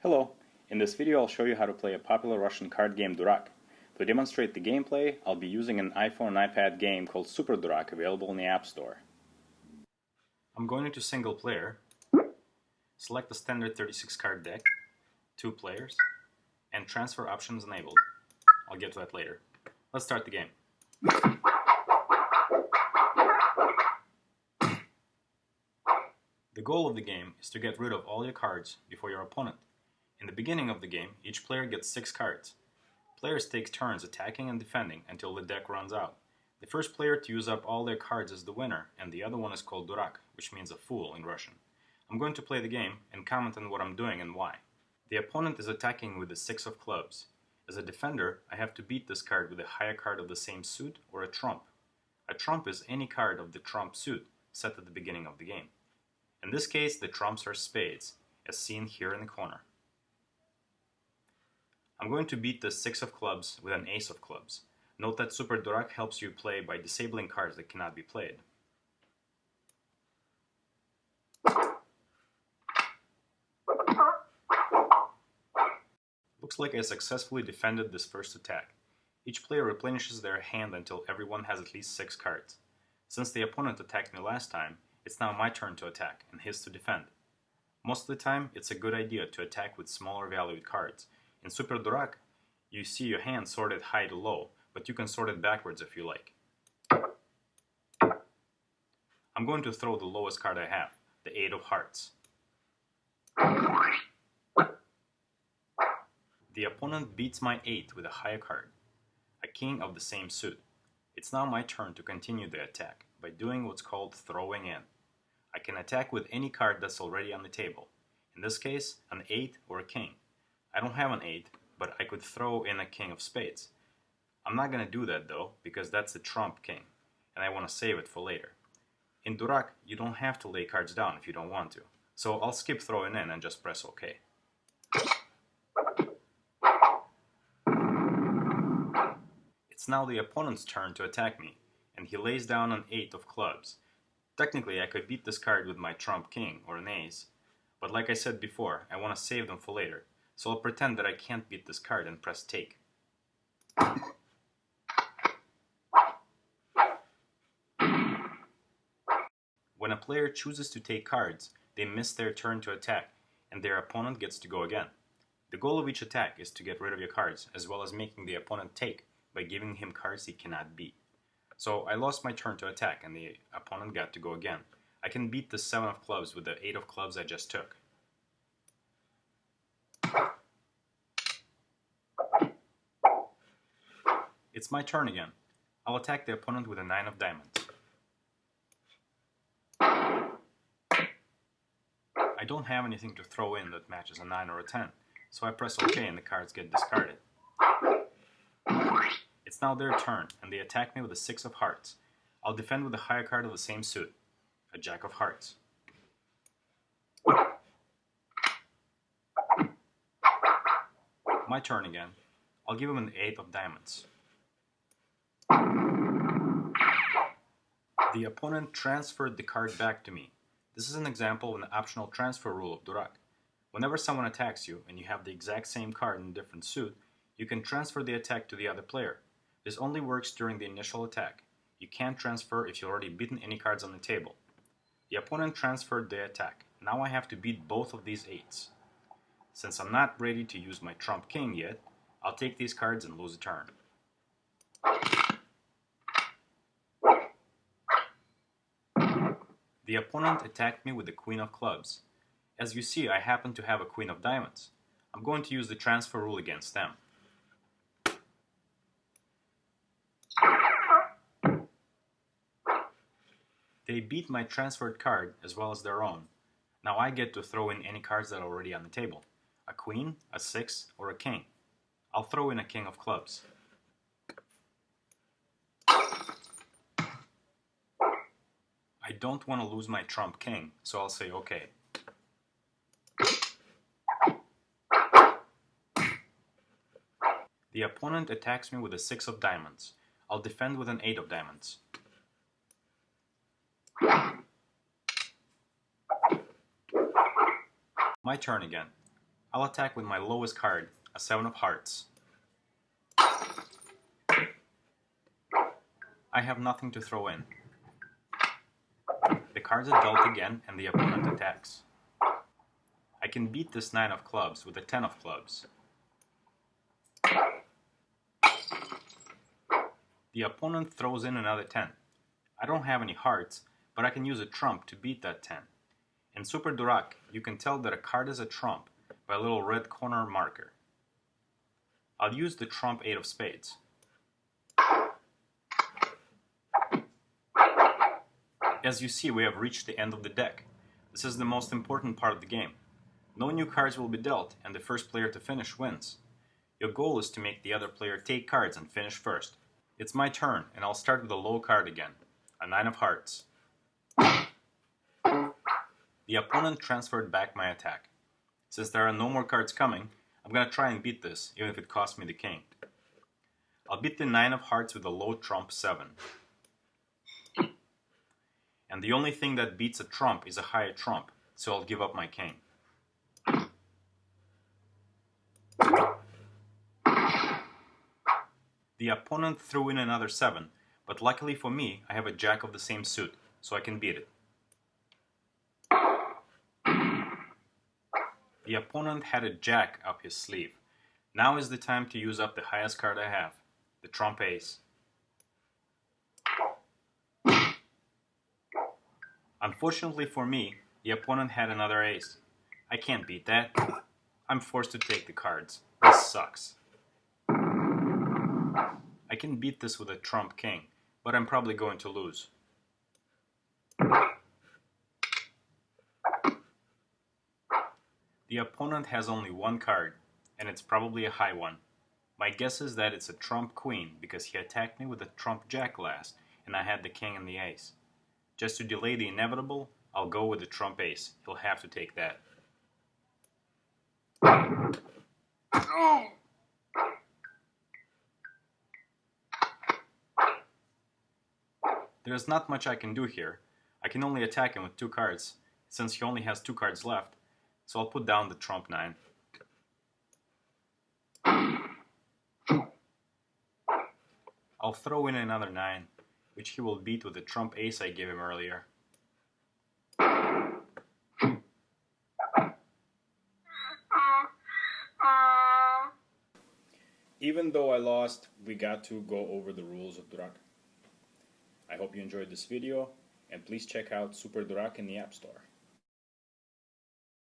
Hello, in this video I'll show you how to play a popular Russian card game Durak. To demonstrate the gameplay, I'll be using an iPhone and iPad game called Super Durak available in the App Store. I'm going into single player, select the standard 36 card deck, 2 players, and transfer options enabled. I'll get to that later. Let's start the game. The goal of the game is to get rid of all your cards before your opponent. In the beginning of the game, each player gets 6 cards. Players take turns attacking and defending until the deck runs out. The first player to use up all their cards is the winner, and the other one is called Durak, which means a fool in Russian. I'm going to play the game and comment on what I'm doing and why. The opponent is attacking with the 6 of clubs. As a defender, I have to beat this card with a higher card of the same suit or a trump. A trump is any card of the trump suit set at the beginning of the game. In this case, the trumps are spades, as seen here in the corner. I'm going to beat the 6 of clubs with an ace of clubs. Note that Super Durak helps you play by disabling cards that cannot be played. Looks like I successfully defended this first attack. Each player replenishes their hand until everyone has at least 6 cards. Since the opponent attacked me last time, it's now my turn to attack and his to defend. Most of the time, it's a good idea to attack with smaller valued cards. In Super Durak, you see your hand sorted high to low, but you can sort it backwards if you like. I'm going to throw the lowest card I have, the 8 of hearts. The opponent beats my 8 with a higher card, a king of the same suit. It's now my turn to continue the attack by doing what's called throwing in. I can attack with any card that's already on the table. In this case, an 8 or a king. I don't have an 8, but I could throw in a king of spades. I'm not going to do that though, because that's the trump king, and I want to save it for later. In Durak, you don't have to lay cards down if you don't want to, so I'll skip throwing in and just press OK. It's now the opponent's turn to attack me, and he lays down an 8 of clubs. Technically, I could beat this card with my trump king or an ace, but like I said before, I want to save them for later, so I'll pretend that I can't beat this card and press take. When a player chooses to take cards, they miss their turn to attack, and their opponent gets to go again. The goal of each attack is to get rid of your cards, as well as making the opponent take by giving him cards he cannot beat. So I lost my turn to attack, and the opponent got to go again. I can beat the 7 of clubs with the 8 of clubs I just took. It's my turn again. I'll attack the opponent with a 9 of diamonds. I don't have anything to throw in that matches a 9 or a 10, so I press OK and the cards get discarded. It's now their turn, and they attack me with a 6 of hearts. I'll defend with a higher card of the same suit, a jack of hearts. My turn again. I'll give him an 8 of diamonds. The opponent transferred the card back to me. This is an example of an optional transfer rule of Durak. Whenever someone attacks you and you have the exact same card in a different suit, you can transfer the attack to the other player. This only works during the initial attack. You can't transfer if you've already beaten any cards on the table. The opponent transferred the attack. Now I have to beat both of these 8s. Since I'm not ready to use my trump king yet, I'll take these cards and lose a turn. The opponent attacked me with the queen of clubs. As you see, I happen to have a queen of diamonds. I'm going to use the transfer rule against them. They beat my transferred card as well as their own. Now I get to throw in any cards that are already on the table. A queen, a 6, or a king. I'll throw in a king of clubs. I don't want to lose my trump king, so I'll say OK. The opponent attacks me with a 6 of diamonds. I'll defend with an 8 of diamonds. My turn again. I'll attack with my lowest card, a 7 of hearts. I have nothing to throw in. The cards are dealt again and the opponent attacks. I can beat this 9 of clubs with a 10 of clubs. The opponent throws in another 10. I don't have any hearts, but I can use a trump to beat that 10. In Super Durak, you can tell that a card is a trump by a little red corner marker. I'll use the trump 8 of spades. As you see, we have reached the end of the deck. This is the most important part of the game. No new cards will be dealt, and the first player to finish wins. Your goal is to make the other player take cards and finish first. It's my turn, and I'll start with a low card again, a 9 of hearts. The opponent transferred back my attack. Since there are no more cards coming, I'm gonna try and beat this, even if it costs me the king. I'll beat the 9 of hearts with a low trump 7. And the only thing that beats a trump is a higher trump, so I'll give up my king. The opponent threw in another 7, but luckily for me, I have a jack of the same suit, so I can beat it. The opponent had a jack up his sleeve. Now is the time to use up the highest card I have, the trump ace. Unfortunately for me, the opponent had another ace. I can't beat that. I'm forced to take the cards. This sucks. I can beat this with a trump king, but I'm probably going to lose. The opponent has only one card, and it's probably a high one. My guess is that it's a trump queen because he attacked me with a trump jack last, and I had the king and the ace. Just to delay the inevitable, I'll go with the trump ace. He'll have to take that. There's not much I can do here. I can only attack him with 2 cards, since he only has 2 cards left, so I'll put down the trump 9. I'll throw in another 9, which he will beat with the trump ace I gave him earlier. Even though I lost, we got to go over the rules of Durak. I hope you enjoyed this video, and please check out Super Durak in the App Store.